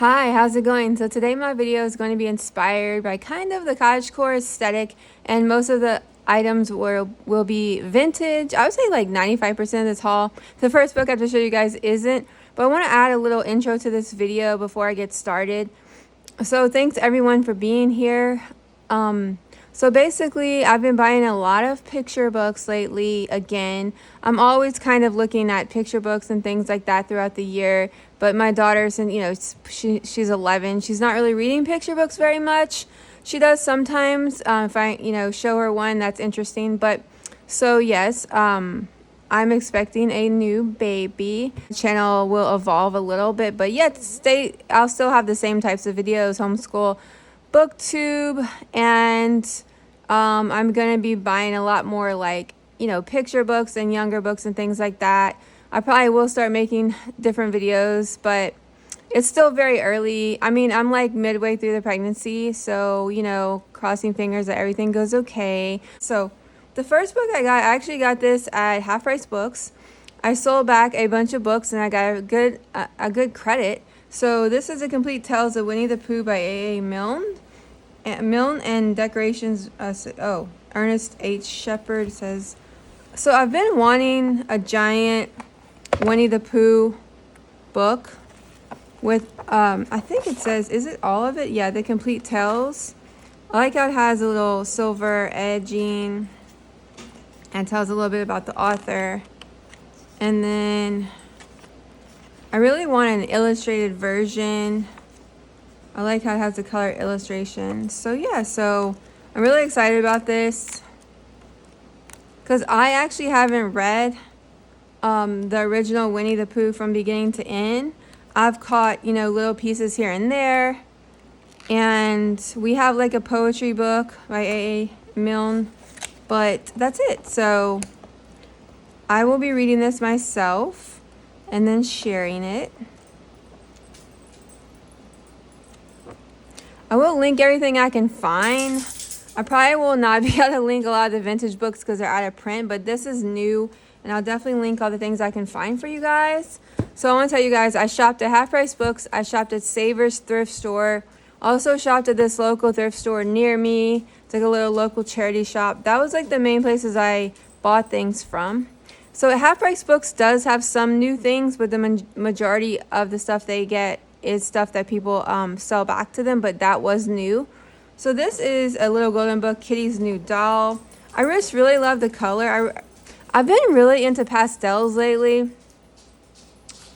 Hi, how's it going? So today my video is going to be inspired by kind of the cottagecore aesthetic, and most of the items will be vintage. I would say like 95% of the haul. The first book I have to show you guys isn't, but I want to add a little intro to this video before I get started. So thanks everyone for being here. So basically, I've been buying a lot of picture books lately. Again, I'm always kind of looking at picture books and things like that throughout the year. But my daughter's, and she's 11. She's not really reading picture books very much. She does sometimes if I show her one that's interesting. But so yes, I'm expecting a new baby. The channel will evolve a little bit, but yet I'll still have the same types of videos, homeschool, booktube, and I'm gonna be buying a lot more like picture books and younger books and things like that. I probably will start making different videos, but it's still very early. I mean, I'm like midway through the pregnancy, so crossing fingers that everything goes okay. So the first book I actually got this at Half Price Books. I sold back a bunch of books and I got a good credit. So this is a complete Tales of Winnie the Pooh by A.A. Milne. Milne and decorations. Ernest H. Shepard says. So I've been wanting a giant Winnie the Pooh book with I think it says, is it all of it? Yeah, the complete Tales. I like how it has a little silver edging and tells a little bit about the author. And then I really want an illustrated version. I like how it has the color illustration. So yeah, so I'm really excited about this because I actually haven't read the original Winnie the Pooh from beginning to end. I've caught little pieces here and there, and we have like a poetry book by A.A. Milne, but that's it. So I will be reading this myself and then sharing it. I will link everything I can find. I probably will not be able to link a lot of the vintage books because they're out of print, but this is new, and I'll definitely link all the things I can find for you guys. So I want to tell you guys, I shopped at Half Price Books. I shopped at Savers thrift store. Also shopped at this local thrift store near me. It's like a little local charity shop. That was like the main places I bought things from. So Half Price Books does have some new things, but the majority of the stuff they get is stuff that people sell back to them, but that was new. So this is a little golden book, Kitty's New Doll. I just really love the color. I've been really into pastels lately.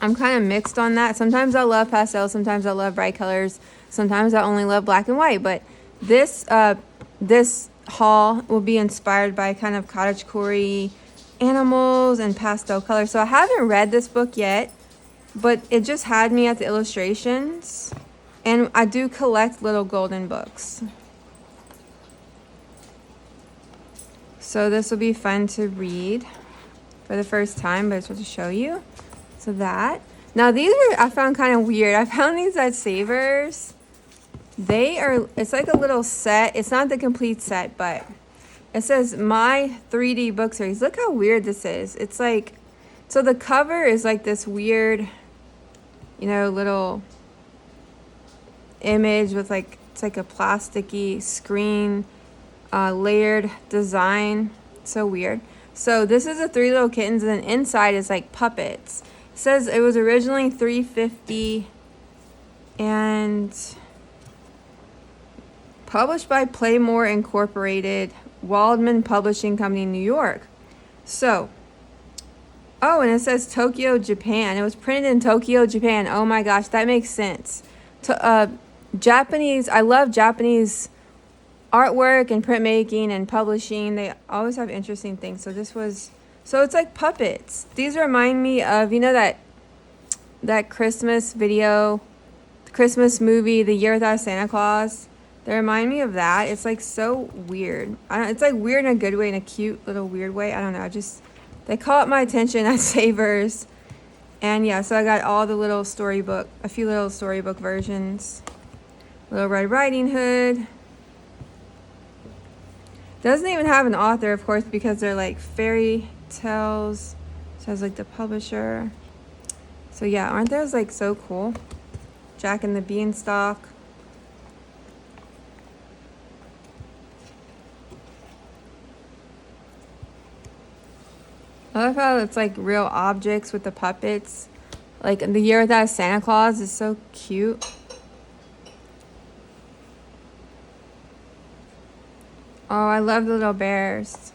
I'm kind of mixed on that. Sometimes I love pastels, sometimes I love bright colors, sometimes I only love black and white. But this haul will be inspired by kind of cottagecore animals and pastel colors. So I haven't read this book yet, but it just had me at the illustrations, and I do collect little golden books. So this will be fun to read for the first time, but I just want to show you. So that. Now these I found kind of weird. I found these at Savers. It's like a little set. It's not the complete set, but it says My 3D Book Series. Look how weird this is. It's like, so the cover is like this weird, little image with like, it's like a plasticky screen, layered design. So weird. So this is the 3 little kittens, and then inside is like puppets. It says it was originally $3.50 and published by Playmore Incorporated, Waldman Publishing Company, New York. So, oh, and it says Tokyo, Japan. It was printed in Tokyo, Japan. Oh my gosh, that makes sense. Japanese, I love Japanese artwork and printmaking and publishing. They always have interesting things. So it's like puppets. These remind me of, that Christmas video, Christmas movie, The Year Without Santa Claus. They remind me of that. It's like so weird. It's like weird in a good way, in a cute little weird way. I don't know. They caught my attention at Savers. And yeah, so I got all the little a few little storybook versions. Little Red Riding Hood. Doesn't even have an author, of course, because they're like fairy tales. Says like the publisher. So yeah, aren't those like so cool? Jack and the Beanstalk. I love how it's like real objects with the puppets. Like The Year Without Santa Claus is so cute. Oh, I love the little bears.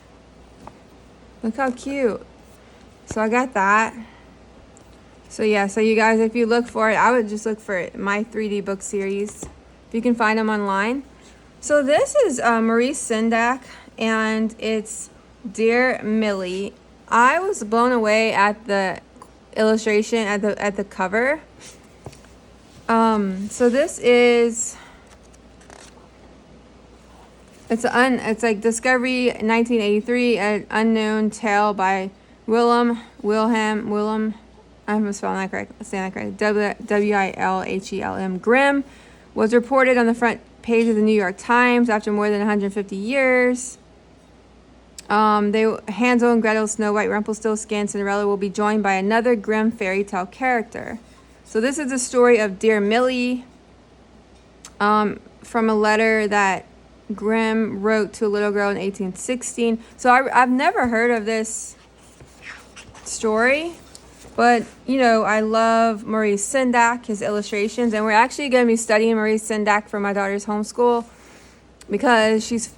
Look how cute. So I got that. So yeah, so you guys, if you look for it, I would just look for it, my 3D book series. If you can find them online. So this is Maurice Sendak, and it's Dear Millie. I was blown away at the illustration, at the cover. So this is, it's like Discovery 1983, an unknown tale by Wilhelm. I'm spelling that correct. Saying that correct. Wilhelm Grimm was reported on the front page of the New York Times after more than 150 years. Hansel and Gretel, Snow White, Rumpelstiltskin, Cinderella will be joined by another Grimm fairy tale character. So this is the story of Dear Millie, from a letter that Grimm wrote to a little girl in 1816. So I've never heard of this story, but you know, I love Maurice Sendak, his illustrations, and we're actually going to be studying Maurice Sendak for my daughter's homeschool, because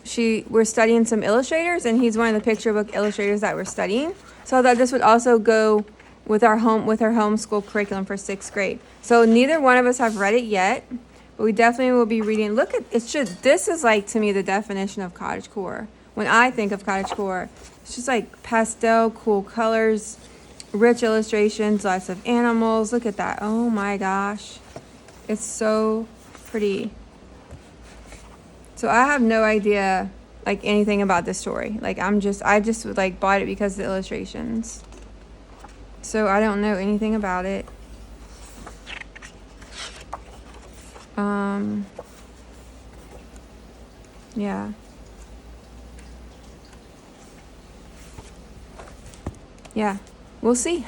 we're studying some illustrators, and he's one of the picture book illustrators that we're studying. So I thought this would also go with our homeschool curriculum for 6th grade. So neither one of us have read it yet, but we definitely will be reading. Look at this is like, to me, the definition of cottagecore. When I think of cottagecore, it's just like pastel, cool colors, rich illustrations, lots of animals. Look at that. Oh my gosh, it's so pretty. So I have no idea like anything about this story. Like I just like bought it because of the illustrations. So I don't know anything about it. Yeah. Yeah, we'll see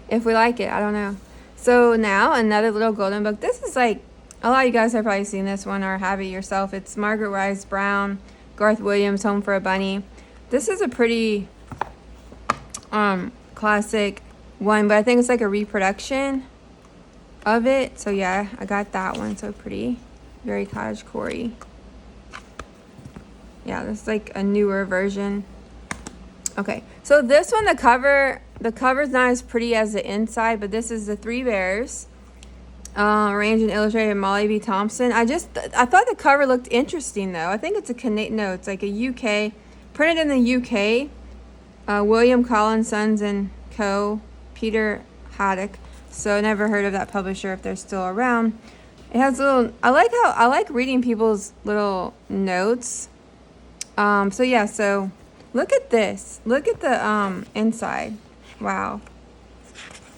if we like it. I don't know. So now another little golden book. This is like, a lot of you guys have probably seen this one or have it yourself. It's Margaret Wise Brown, Garth Williams, Home for a Bunny. This is a pretty classic one, but I think it's like a reproduction of it. So yeah, I got that one. So pretty, very cottagecore-y. Yeah, this is like a newer version. Okay, so this one, the cover's not as pretty as the inside, but this is the Three Bears, arranged and illustrated by Molly B. Thompson. I thought the cover looked interesting though. I think it's a Canadian, no, it's like a UK, printed in the UK. William Collins, Sons and Co. Peter Haddock. So never heard of that publisher if they're still around. It has little, I like reading people's little notes. So yeah, so look at this. Look at the inside. Wow.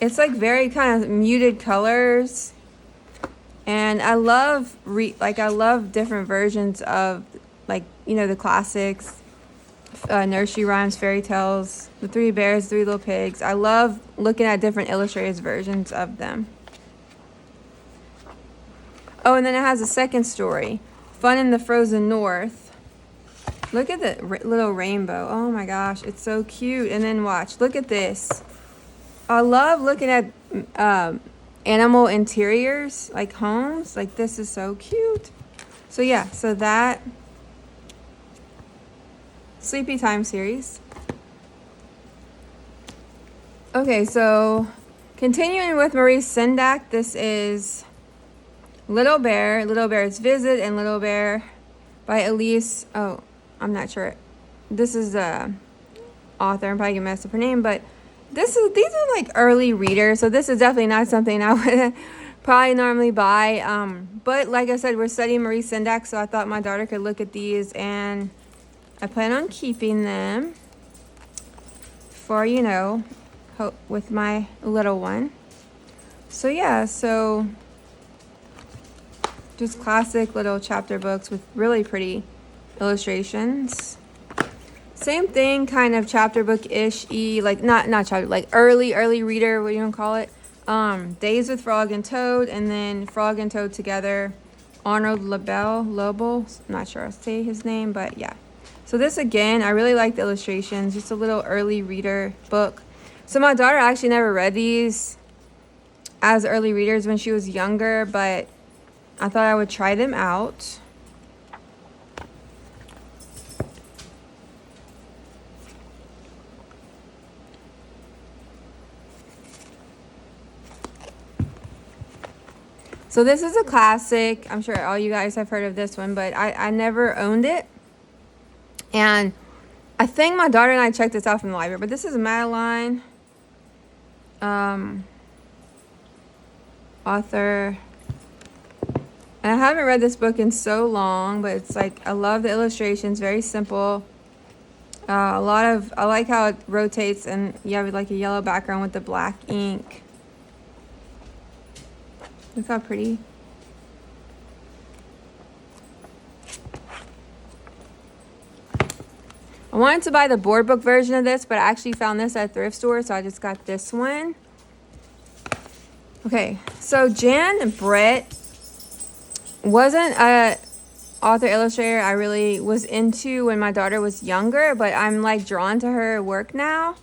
It's like very kind of muted colors. And I love different versions of, like, you know, the classics, nursery rhymes, fairy tales, the Three Bears, Three Little Pigs. I love looking at different illustrators' versions of them. Oh, and then it has a second story, Fun in the Frozen North. Look at the little rainbow. Oh my gosh, it's so cute. And then watch, look at this. I love looking at animal interiors, like homes. Like, this is so cute. So yeah, so that Sleepy Time series. Okay, so continuing with Maurice Sendak, this is Little Bear, Little Bear's Visit, and Little Bear by Elise. Oh, I'm not sure. This is the author. I'm probably gonna mess up her name, but these are like early readers, so this is definitely not something I would probably normally buy. But like I said, we're studying Maurice Sendak, so I thought my daughter could look at these, and I plan on keeping them for, you know, with my little one. So yeah, so just classic little chapter books with really pretty illustrations. Same thing, kind of chapter book-ish, like not chapter, like early reader, what do you want to call it? Days with Frog and Toad, and then Frog and Toad Together, Arnold Lobel, not sure I'll say his name, but yeah. So this again, I really like the illustrations, just a little early reader book. So my daughter actually never read these as early readers when she was younger, but I thought I would try them out. So this is a classic. I'm sure all you guys have heard of this one, but I never owned it. And I think my daughter and I checked this out from the library, but this is Madeline. Author. And I haven't read this book in so long, but it's like, I love the illustrations, very simple. I like how it rotates and you have like a yellow background with the black ink. Look how pretty. I wanted to buy the board book version of this, but I actually found this at a thrift store, so I just got this one. Okay, so Jan Brett wasn't a author illustrator I really was into when my daughter was younger, but I'm like drawn to her work now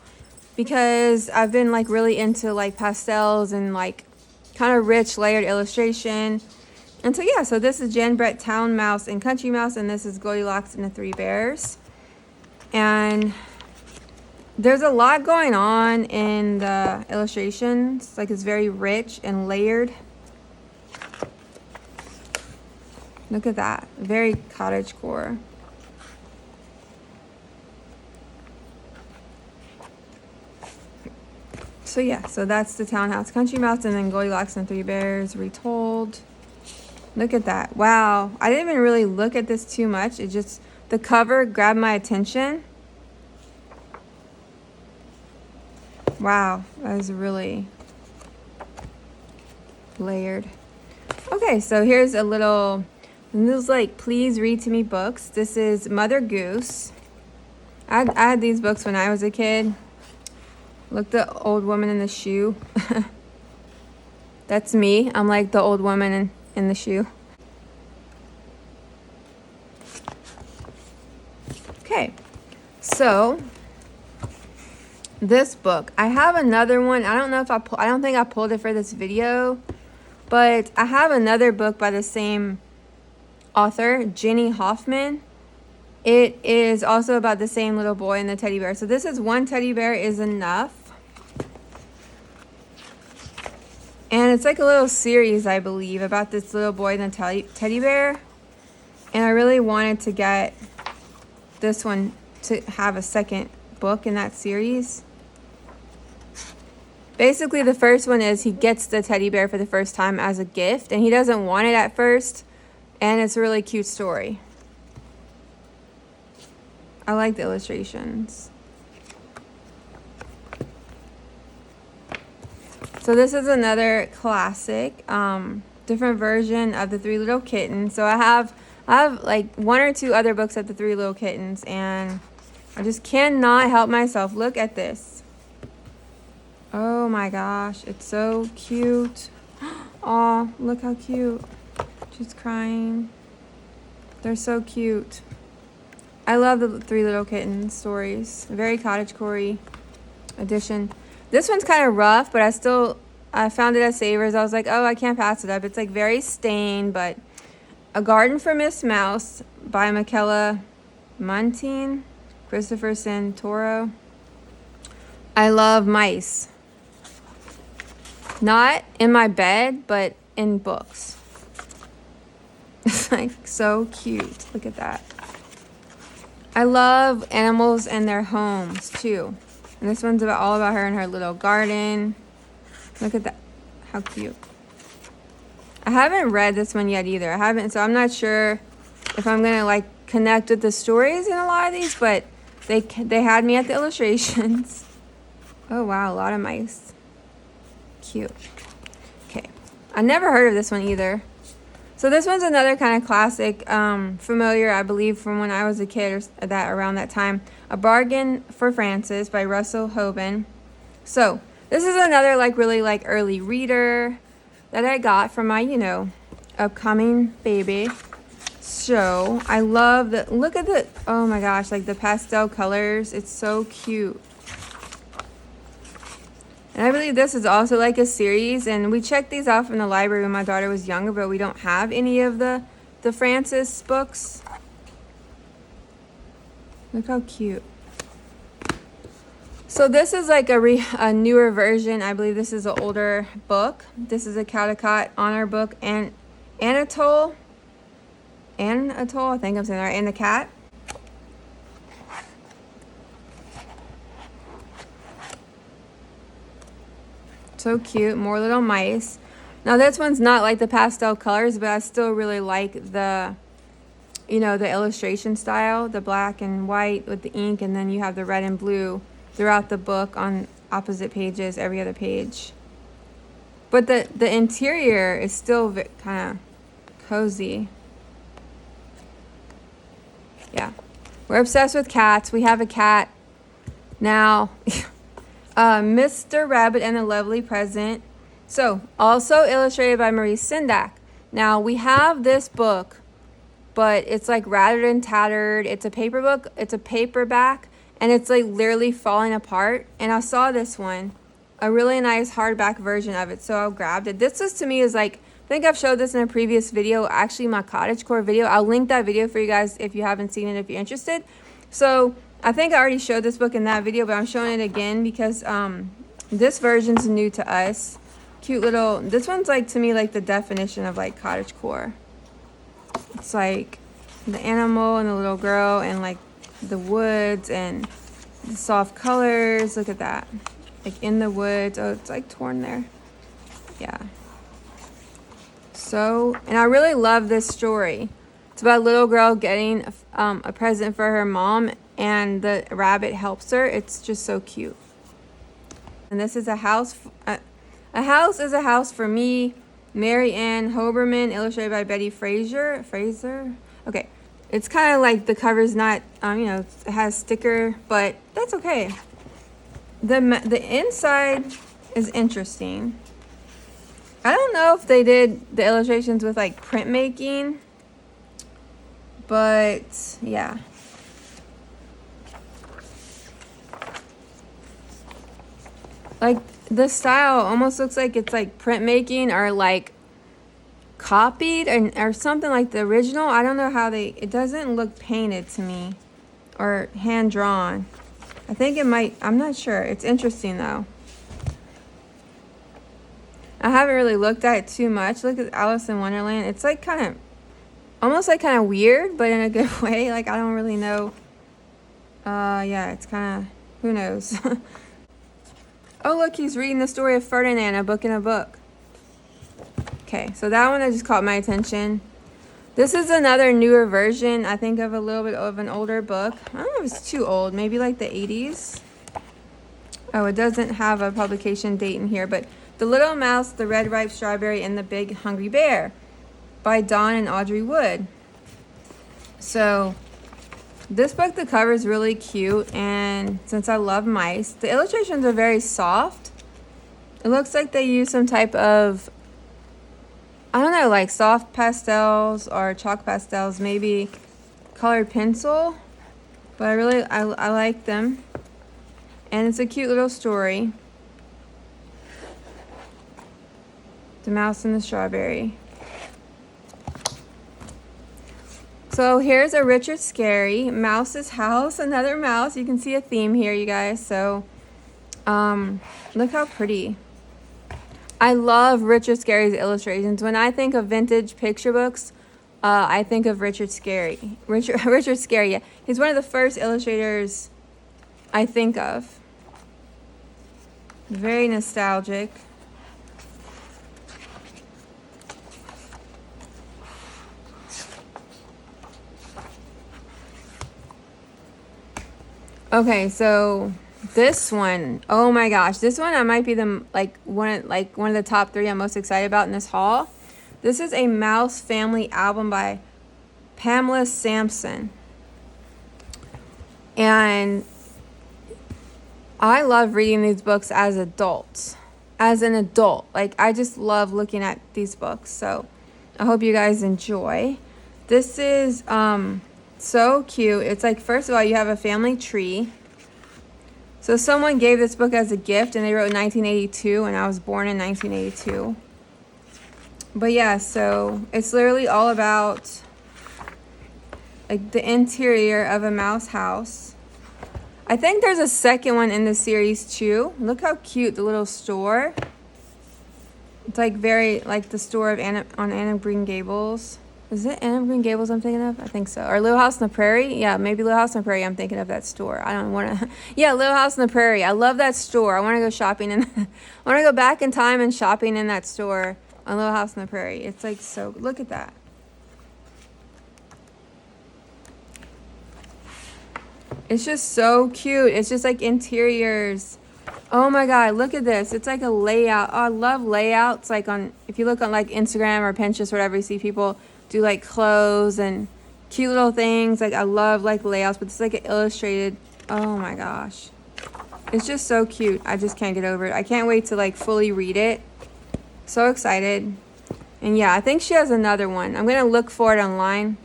because I've been like really into like pastels and like kind of rich layered illustration. And so yeah, so this is Jan Brett, Town Mouse and Country Mouse, and this is Goldilocks and the Three Bears. And there's a lot going on in the illustrations, like it's very rich and layered. Look at that, very cottage core. So yeah, so that's the Townhouse Country Mouse, and then Goldilocks and Three Bears retold. Look at that. Wow. I didn't even really look at this too much. It just, the cover grabbed my attention. Wow, that is really layered. Okay, so here's a little, and this is like Please Read to Me books. This is Mother Goose. I had these books when I was a kid. Look, the old woman in the shoe. That's me. I'm like the old woman in the shoe. Okay, so this book, I have another one. I don't know if I don't think I pulled it for this video, but I have another book by the same author, Jenny Hoffman. It is also about the same little boy and the teddy bear. So this is One Teddy Bear is Enough. And it's like a little series, I believe, about this little boy and the teddy bear. And I really wanted to get this one to have a second book in that series. Basically, the first one is he gets the teddy bear for the first time as a gift, and he doesn't want it at first. And it's a really cute story. I like the illustrations. So this is another classic, different version of The Three Little Kittens. So I have like one or two other books of The Three Little Kittens, and I just cannot help myself. Look at this. Oh my gosh, it's so cute. Oh, look how cute. She's crying. They're so cute. I love the Three Little Kittens stories. Very cottagecore edition. This one's kind of rough, but I found it at Savers. I was like, oh, I can't pass it up. It's like very stained, but A Garden for Miss Mouse by Michaela Montine, Christopher Santoro. I love mice. Not in my bed, but in books. It's like so cute. Look at that. I love animals and their homes too. And this one's all about her and her little garden. Look at that. How cute. I haven't read this one yet either. So I'm not sure if I'm going to like connect with the stories in a lot of these, but they had me at the illustrations. Oh wow, a lot of mice. Cute. Okay. I never heard of this one either. So this one's another kind of classic, familiar, I believe, from when I was a kid or around that time. A Bargain for Francis by Russell Hoban. So This is another like really like early reader that I got from my, you know, upcoming baby. So I love the, look at the, oh my gosh, like the pastel colors. It's so cute. And I believe this is also like a series, and we checked these out from the library when my daughter was younger, but we don't have any of the Frances books. Look how cute. So this is like a newer version. I believe this is an older book. This is a Caldecott honor book, and Anatole, I think I'm saying that right, and the cat. So cute. More little mice. Now this one's not like the pastel colors, but I still really like the, you know, the illustration style, the black and white with the ink, and then you have the red and blue throughout the book on opposite pages, every other page. But the interior is still kind of cozy. Yeah. We're obsessed with cats. We have a cat now. Mr. Rabbit and the Lovely Present. So, also illustrated by Maurice Sendak. Now, we have this book, but it's like rattled and tattered. It's a paper book. It's a paperback, and it's like literally falling apart. And I saw this one, a really nice hardback version of it, so I grabbed it. This is, to me, is like, I think I've showed this in a previous video, actually my cottagecore video. I'll link that video for you guys if you haven't seen it, if you're interested. So I think I already showed this book in that video, but I'm showing it again because this version's new to us. Cute little, this one's like, to me, like the definition of like cottagecore. It's like the animal and the little girl and like the woods and the soft colors. Look at that. Like in the woods. Oh, it's like torn there. Yeah. So, and I really love this story. It's about a little girl getting a present for her mom, and the rabbit helps her. It's just so cute. And this is a house. A house is a house for me. Mary Ann Hoberman, illustrated by Betty Fraser. Okay. It's kind of like the cover's not, you know, it has sticker, but that's okay. The inside is interesting. I don't know if they did the illustrations with like printmaking, but yeah. Like the style almost looks like it's like printmaking or like copied or something like the original. I don't know how it doesn't look painted to me or hand drawn. I think it might, I'm not sure. It's interesting though. I haven't really looked at it too much. Look at Alice in Wonderland. It's like kind of, almost like kind of weird, but in a good way. Like I don't really know. Yeah, it's kind of, who knows. Oh, look, he's reading the story of Ferdinand, a book in a book. Okay, so that one just caught my attention. This is another newer version, I think, of a little bit of an older book. I don't know if it's too old, maybe like the 80s. Oh, it doesn't have a publication date in here, but The Little Mouse, the Red Ripe Strawberry, and the Big Hungry Bear by Dawn and Audrey Wood. So this book, the cover is really cute, and since I love mice, the illustrations are very soft. It looks like they use some type of, I don't know, like soft pastels or chalk pastels, maybe colored pencil, but I like them. And it's a cute little story. The Mouse and the Strawberry. So here's a Richard Scarry, Mouse's House, another mouse. You can see a theme here, you guys. So look how pretty. I love Richard Scarry's illustrations. When I think of vintage picture books, I think of Richard Scarry. Richard Scarry, yeah. He's one of the first illustrators I think of. Very nostalgic. Okay, so this one, oh my gosh, this one I might be the one of the top 3 I'm most excited about in this haul. This is a Mouse Family album by Pamela Sampson, and I love reading these books as adults. As an adult. Like, I just love looking at these books. So, I hope you guys enjoy. This is so cute. It's like, first of all, you have a family tree. So, someone gave this book as a gift, and they wrote 1982, and I was born in 1982. But yeah, so it's literally all about like the interior of a mouse house. I think there's a second one in the series too. Look how cute the little store. It's like very like the store of Anne of Green Gables. Is it Anne of Green Gables I'm thinking of? I think so. Or Little House on the Prairie? Yeah, maybe Little House on the Prairie. I'm thinking of that store. I don't want to. Yeah, Little House on the Prairie. I love that store. I want to go shopping and I want to go back in time and shopping in that store on Little House on the Prairie. It's like so. Look at that. It's just so cute. It's just like interiors. Oh my God, look at this. It's like a layout. Oh, I love layouts. Like on, if you look on like Instagram or Pinterest or whatever, you see people do like clothes and cute little things. Like I love like layouts, but it's like an illustrated. Oh my gosh. It's just so cute. I just can't get over it. I can't wait to like fully read it. So excited. And yeah, I think she has another one. I'm going to look for it online.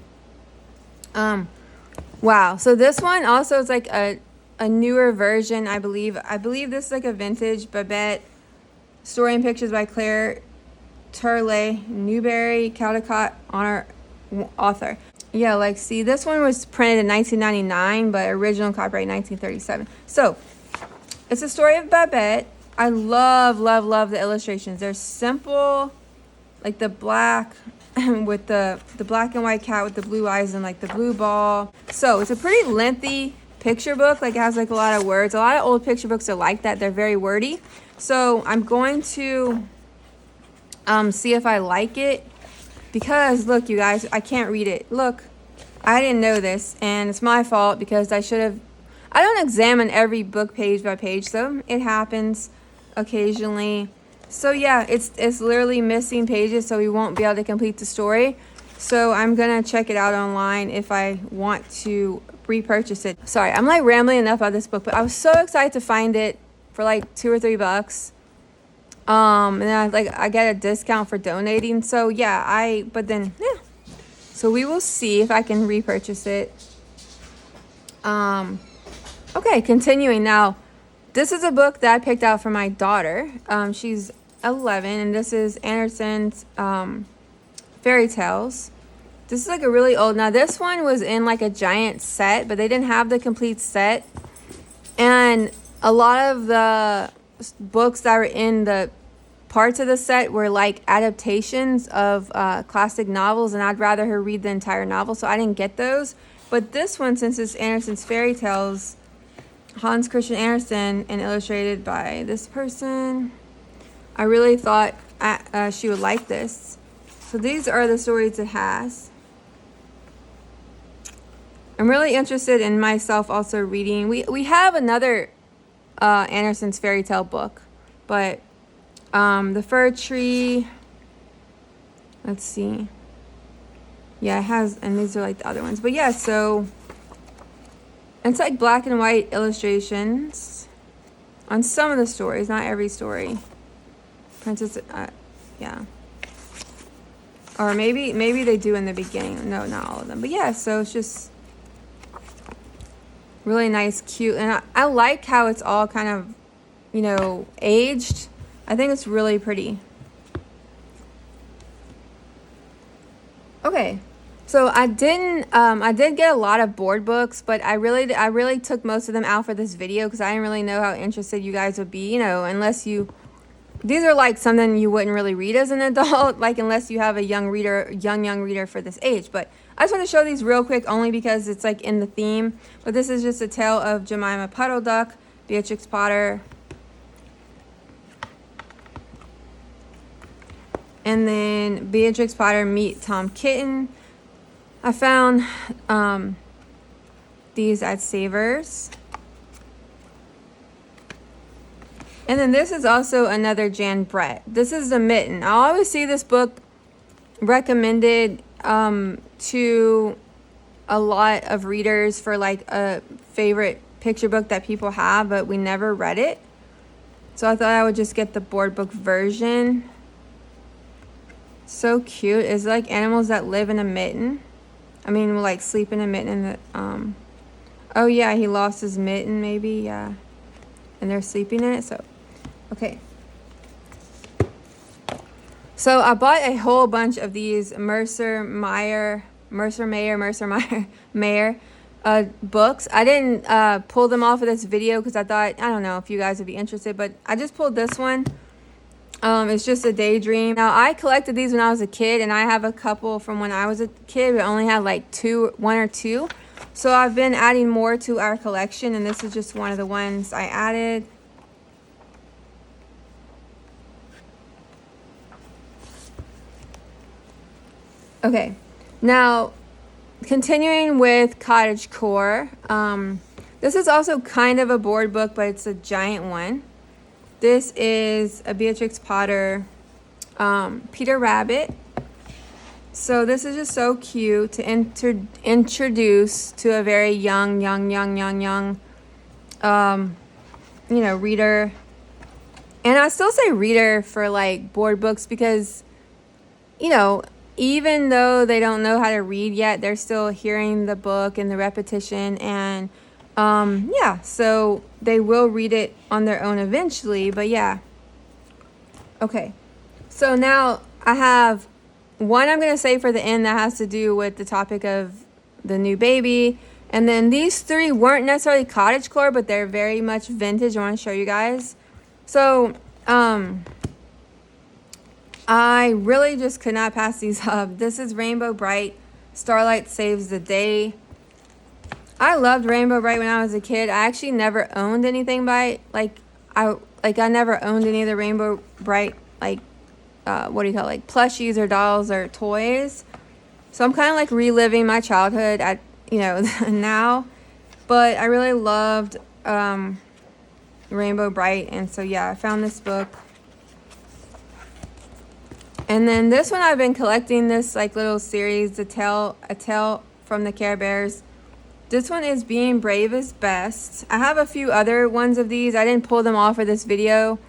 Wow. So this one also is like a newer version, I believe. I believe this is like a vintage Babette. Story and pictures by Claire Turley, Newberry, Caldecott, honor author. Yeah, like see, this one was printed in 1999, but original copyright 1937. So it's a story of Babette. I love the illustrations. They're simple, like the black with the black and white cat with the blue eyes and like the blue ball. So it's a pretty lengthy picture book. Like it has like a lot of words. A lot of old picture books are like that. They're very wordy. So I'm going to see if I like it, because look, you guys, I can't read it. Look, I didn't know this, and it's my fault because I don't examine every book page by page, so it happens occasionally. So yeah, it's literally missing pages, so we won't be able to complete the story. So I'm gonna check it out online if I want to repurchase it. Sorry, I'm like rambling enough about this book, but I was so excited to find it for like $2 or $3. And then I get a discount for donating. So yeah, so we will see if I can repurchase it. Okay, continuing now. This is a book that I picked out for my daughter. She's 11, and this is Anderson's Fairy Tales. This is like a really old. Now this one was in like a giant set, but they didn't have the complete set. And a lot of the books that were in the parts of the set were like adaptations of classic novels, and I'd rather her read the entire novel, so I didn't get those. But this one, since it's Anderson's Fairy Tales, Hans Christian Andersen, and illustrated by this person, I really thought she would like this. So these are the stories it has. I'm really interested in myself also reading. We have another Anderson's fairy tale book, but the fir tree, let's see. Yeah, it has, and these are like the other ones. But yeah, so it's like black and white illustrations on some of the stories, not every story. Princess, yeah. Or maybe they do in the beginning. No, not all of them. But yeah, so it's just really nice, cute. And I like how it's all kind of, aged. I think it's really pretty. Okay. So I did get a lot of board books, but I really took most of them out for this video because I didn't really know how interested you guys would be, unless these are like something you wouldn't really read as an adult, like unless you have a young reader for this age. But I just want to show these real quick only because it's like in the theme. But this is just a tale of Jemima Puddle Duck, Beatrix Potter, and then Beatrix Potter meet Tom Kitten. I found these at Savers. And then this is also another Jan Brett. This is The Mitten. I always see this book recommended to a lot of readers for like a favorite picture book that people have, but we never read it. So I thought I would just get the board book version. So cute. It's like animals that live in a mitten. I mean, like sleep in a mitten in the, oh yeah, he lost his mitten maybe, yeah. And they're sleeping in it, so, okay. So I bought a whole bunch of these Mercer Mayer books. I didn't pull them off of this video because I thought, I don't know if you guys would be interested, but I just pulled this one. It's just a daydream. Now I collected these when I was a kid, and I have a couple from when I was a kid, but only had like one or two. So I've been adding more to our collection, and this is just one of the ones I added. Okay, now continuing with cottagecore. This is also kind of a board book, but it's a giant one. This is a Beatrix Potter Peter Rabbit. So this is just so cute to introduce to a very young, reader. And I still say reader for like board books because, even though they don't know how to read yet, they're still hearing the book and the repetition. And so they will read it on their own eventually. But yeah. Okay. So now I have one I'm going to say for the end that has to do with the topic of the new baby. And then these three weren't necessarily cottagecore, but they're very much vintage. I want to show you guys. So, I really just could not pass these up. This is Rainbow Bright, Starlight Saves the Day. I loved Rainbow Bright when I was a kid. I actually never owned anything by it. I never owned any of the Rainbow Bright, plushies or dolls or toys. So I'm kind of like reliving my childhood at, now. But I really loved Rainbow Bright, and so yeah, I found this book. And then this one I've been collecting, this like little series, A Tale from the Care Bears. This one is Being Brave is Best. I have a few other ones of these. I didn't pull them off for this video,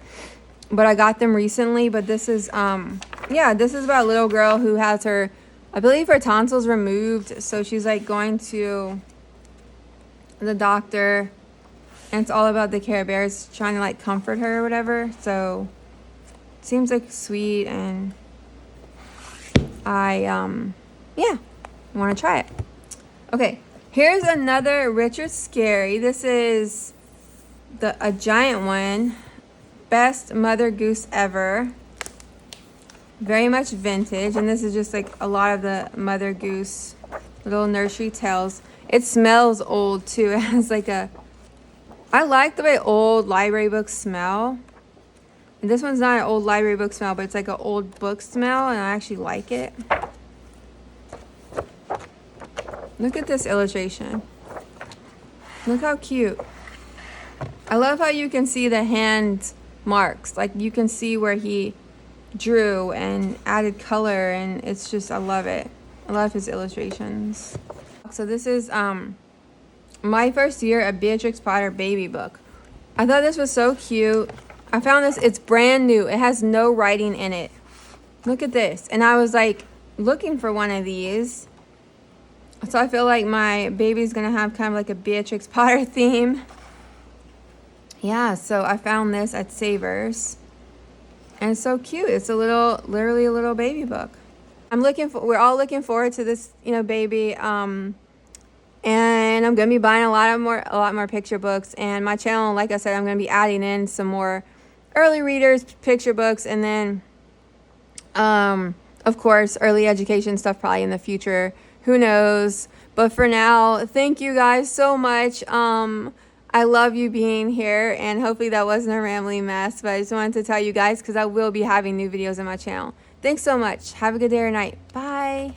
but I got them recently. But this is this is about a little girl who has her, I believe her tonsils removed. So she's like going to the doctor, and it's all about the Care Bears trying to like comfort her or whatever. So it seems like sweet, and I want to try it. Okay, here's another Richard Scarry. This is a giant one. Best Mother Goose Ever. Very much vintage, and this is just like a lot of the Mother Goose little nursery tales. It smells old too. It has like I like the way old library books smell. And this one's not an old library book smell, but it's like an old book smell, and I actually like it. Look at this illustration. Look how cute. I love how you can see the hand marks. Like you can see where he drew and added color, and it's just, I love it. I love his illustrations. So this is my first year a Beatrix Potter baby book. I thought this was so cute. I found this, it's brand new. It has no writing in it. Look at this. And I was like looking for one of these. So I feel like my baby's gonna have kind of like a Beatrix Potter theme. Yeah, so I found this at Savers. And it's so cute. It's literally a little baby book. We're all looking forward to this, baby. And I'm gonna be buying a lot more picture books. And my channel, like I said, I'm gonna be adding in some more early readers picture books, and then of course early education stuff probably in the future, who knows. But for now, thank you guys so much. I love you being here, and hopefully that wasn't a rambling mess, but I just wanted to tell you guys because I will be having new videos on my channel. Thanks so much. Have a good day or night. Bye.